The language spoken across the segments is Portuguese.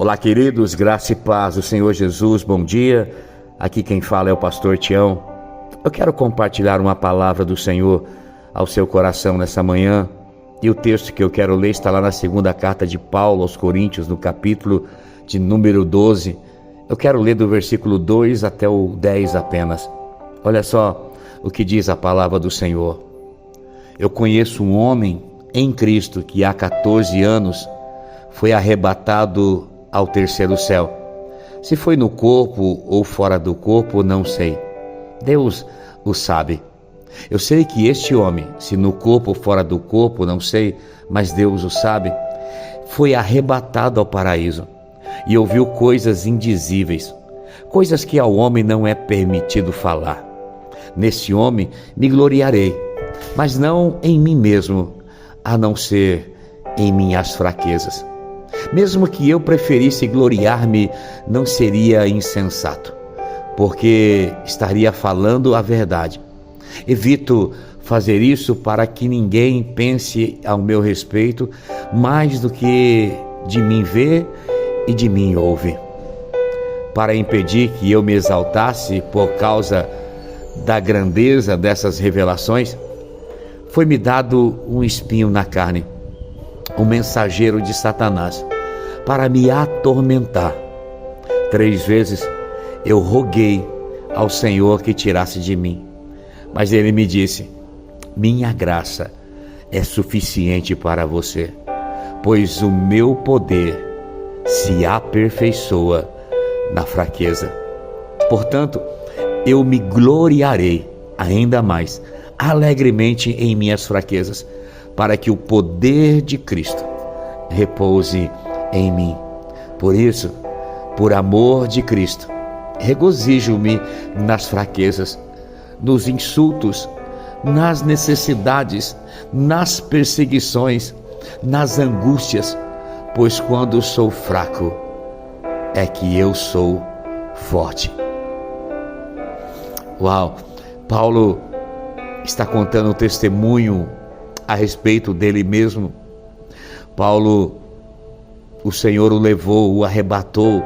Olá, queridos, graça e paz do Senhor Jesus, bom dia. Aqui quem fala é o pastor Tião. Eu quero compartilhar uma palavra do Senhor ao seu coração nessa manhã. E o texto que eu quero ler está lá na segunda carta de Paulo aos Coríntios, no capítulo de número 12. Eu quero ler do versículo 2 até o 10 apenas. Olha só o que diz a palavra do Senhor. Eu conheço um homem em Cristo que há 14 anos foi arrebatado ao terceiro céu. Se foi no corpo ou fora do corpo, não sei. Deus o sabe. Eu sei que este homem, se no corpo ou fora do corpo, não sei, mas Deus o sabe, foi arrebatado ao paraíso e ouviu coisas indizíveis, coisas que ao homem não é permitido falar. Nesse homem me gloriarei, mas não em mim mesmo, a não ser em minhas fraquezas. Mesmo que eu preferisse gloriar-me, não seria insensato, porque estaria falando a verdade. Evito fazer isso para que ninguém pense ao meu respeito mais do que de mim vê e de mim ouve. Para impedir que eu me exaltasse por causa da grandeza dessas revelações, foi-me dado um espinho na carne, um mensageiro de Satanás, para me atormentar. 3 vezes eu roguei ao Senhor que tirasse de mim, mas Ele me disse: minha graça é suficiente para você, pois o meu poder se aperfeiçoa na fraqueza. Portanto, eu me gloriarei ainda mais alegremente em minhas fraquezas, para que o poder de Cristo repouse em mim. Por isso, por amor de Cristo, regozijo-me nas fraquezas, nos insultos, nas necessidades, nas perseguições, nas angústias, pois quando sou fraco, é que eu sou forte. Uau! Paulo está contando um testemunho a respeito dele mesmo. Paulo, o Senhor o levou, o arrebatou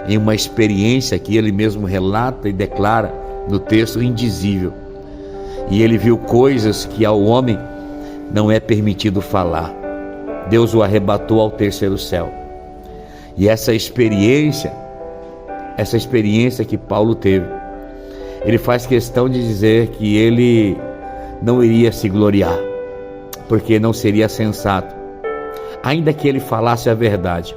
em uma experiência que ele mesmo relata e declara no texto indizível. E ele viu coisas que ao homem não é permitido falar. Deus o arrebatou ao terceiro céu. E essa experiência que Paulo teve, ele faz questão de dizer que ele não iria se gloriar, porque não seria sensato, ainda que ele falasse a verdade.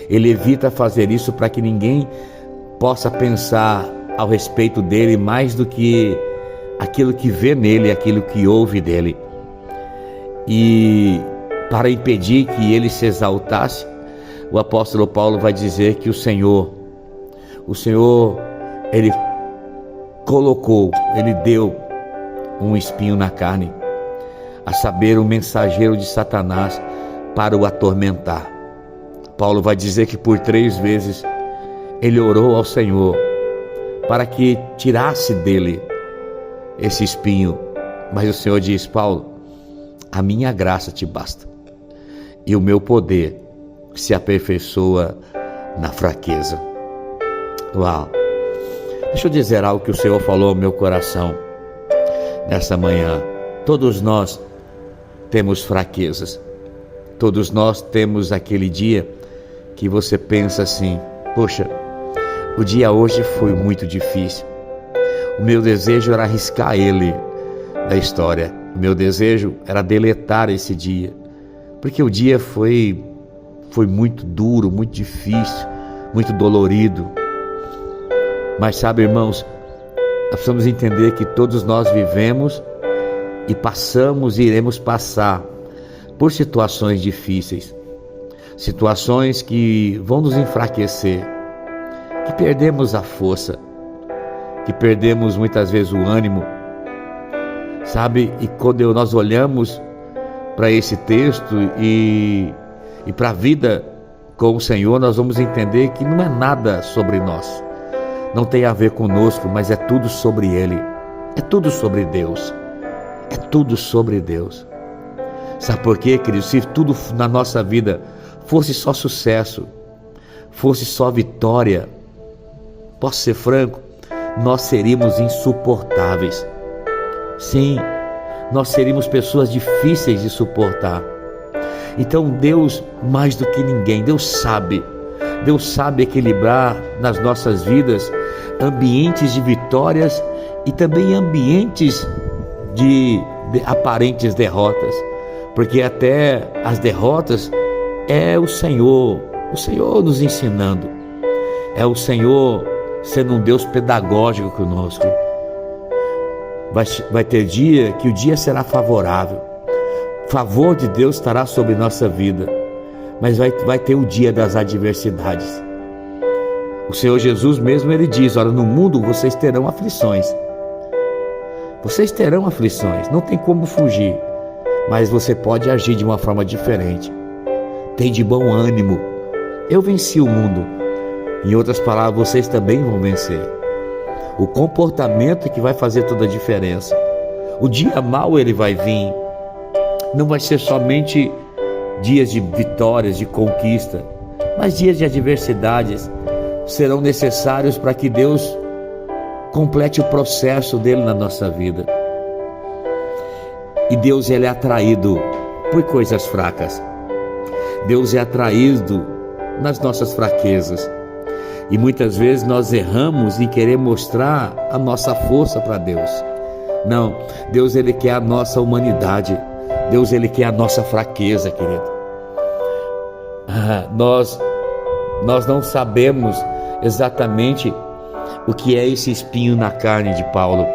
Ele evita fazer isso para que ninguém possa pensar ao respeito dele mais do que aquilo que vê nele, aquilo que ouve dele. E para impedir que ele se exaltasse, o apóstolo Paulo vai dizer que o Senhor, ele ele deu um espinho na carne, a saber, um mensageiro de Satanás para o atormentar. Paulo vai dizer que por 3 vezes ele orou ao Senhor para que tirasse dele esse espinho, mas o Senhor diz: Paulo, a minha graça te basta, e o meu poder se aperfeiçoa na fraqueza. Uau! Deixa eu dizer algo que o Senhor falou ao meu coração nessa manhã. Todos nós temos fraquezas. Todos nós temos aquele dia que você pensa assim: poxa, o dia hoje foi muito difícil. O meu desejo era arriscar ele da história. O meu desejo era deletar esse dia, porque o dia foi muito duro, muito difícil, muito dolorido. Mas sabe, irmãos, nós precisamos entender que todos nós vivemos e passamos e iremos passar por situações difíceis, situações que vão nos enfraquecer, que perdemos a força, que perdemos muitas vezes o ânimo, sabe? E quando nós olhamos para esse texto e para a vida com o Senhor, nós vamos entender que não é nada sobre nós, não tem a ver conosco, mas é tudo sobre Ele, é tudo sobre Deus, é tudo sobre Deus. Sabe por quê, querido? Se tudo na nossa vida fosse só sucesso, fosse só vitória, posso ser franco, nós seríamos insuportáveis. Sim, nós seríamos pessoas difíceis de suportar. Então Deus, mais do que ninguém, Deus sabe equilibrar nas nossas vidas ambientes de vitórias e também ambientes de aparentes derrotas, porque até as derrotas é o Senhor nos ensinando, é o Senhor sendo um Deus pedagógico conosco. Vai ter dia que o dia será favorável, favor de Deus estará sobre nossa vida, mas vai ter o dia das adversidades. O Senhor Jesus mesmo, Ele diz: olha, no mundo vocês terão aflições. Vocês terão aflições, não tem como fugir, mas você pode agir de uma forma diferente. Tem de bom ânimo. Eu venci o mundo. Em outras palavras, vocês também vão vencer. O comportamento é que vai fazer toda a diferença. O dia mau ele vai vir. Não vai ser somente dias de vitórias, de conquista, mas dias de adversidades serão necessários para que Deus complete o processo dele na nossa vida. E Deus, ele é atraído por coisas fracas. Deus é atraído nas nossas fraquezas. E muitas vezes nós erramos em querer mostrar a nossa força para Deus. Não, Deus, ele quer a nossa humanidade. Deus, ele quer a nossa fraqueza, querido. Nós não sabemos exatamente o que é esse espinho na carne de Paulo,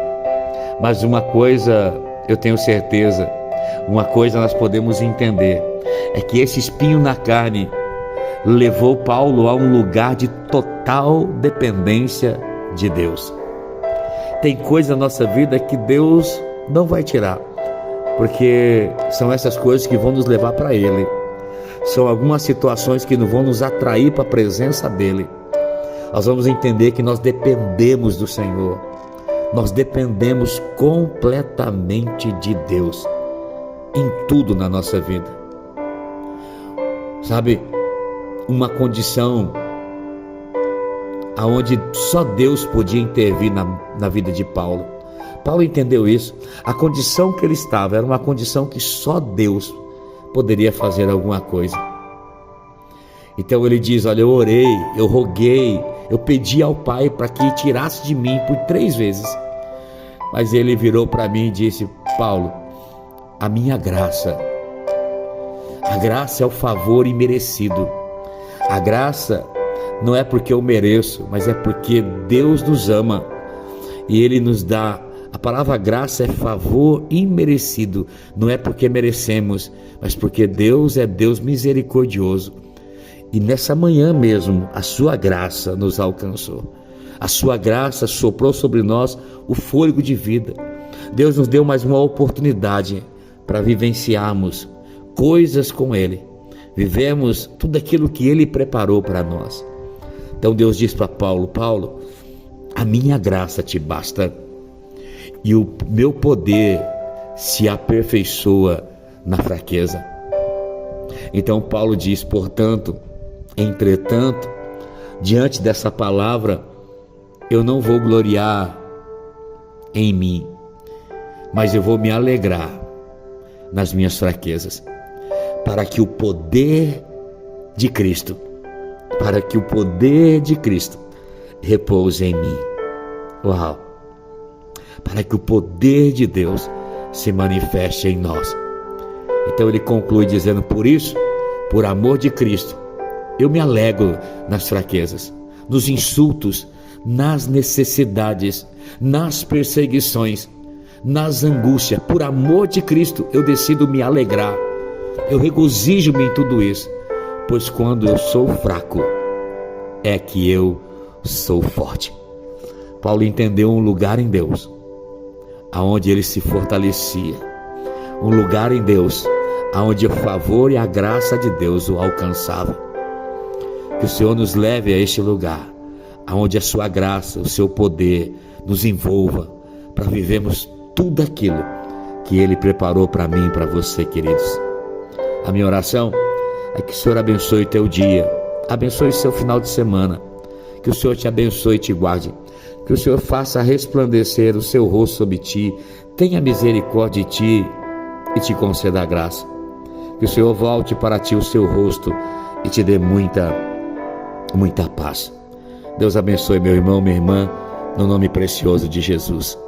mas uma coisa eu tenho certeza, uma coisa nós podemos entender, é que esse espinho na carne levou Paulo a um lugar de total dependência de Deus. Tem coisa na nossa vida que Deus não vai tirar, porque são essas coisas que vão nos levar para Ele. São algumas situações que não vão nos atrair para a presença dEle. Nós vamos entender que nós dependemos do Senhor. Nós dependemos completamente de Deus em tudo na nossa vida. Sabe, uma condição aonde só Deus podia intervir na vida de Paulo. Paulo entendeu isso. A condição que ele estava era uma condição que só Deus poderia fazer alguma coisa. Então ele diz: olha, eu orei, eu roguei, eu pedi ao Pai para que tirasse de mim por 3 vezes. Mas ele virou para mim e disse: Paulo, a minha graça, a graça é o favor imerecido. A graça não é porque eu mereço, mas é porque Deus nos ama e Ele nos dá. A palavra graça é favor imerecido, não é porque merecemos, mas porque Deus é Deus misericordioso. E nessa manhã mesmo, a sua graça nos alcançou. A sua graça soprou sobre nós o fôlego de vida. Deus nos deu mais uma oportunidade para vivenciarmos coisas com Ele. Vivemos tudo aquilo que Ele preparou para nós. Então Deus diz para Paulo: Paulo, a minha graça te basta e o meu poder se aperfeiçoa na fraqueza. Então Paulo diz: portanto, entretanto, diante dessa palavra, eu não vou gloriar em mim, mas eu vou me alegrar nas minhas fraquezas, para que o poder de Cristo, repouse em mim. Uau! Para que o poder de Deus se manifeste em nós. Então ele conclui dizendo: por isso, por amor de Cristo, eu me alegro nas fraquezas, nos insultos, nas necessidades, nas perseguições, nas angústias. Por amor de Cristo, eu decido me alegrar. Eu regozijo-me em tudo isso, pois quando eu sou fraco, é que eu sou forte. Paulo entendeu um lugar em Deus, aonde ele se fortalecia. Um lugar em Deus, aonde o favor e a graça de Deus o alcançava. Que o Senhor nos leve a este lugar, aonde a sua graça, o seu poder nos envolva, para vivermos tudo aquilo que Ele preparou para mim e para você, queridos. A minha oração é que o Senhor abençoe o teu dia, abençoe o seu final de semana, que o Senhor te abençoe e te guarde, que o Senhor faça resplandecer o seu rosto sobre ti, tenha misericórdia de ti e te conceda a graça, que o Senhor volte para ti o seu rosto e te dê muita paz. Deus abençoe meu irmão, minha irmã, no nome precioso de Jesus.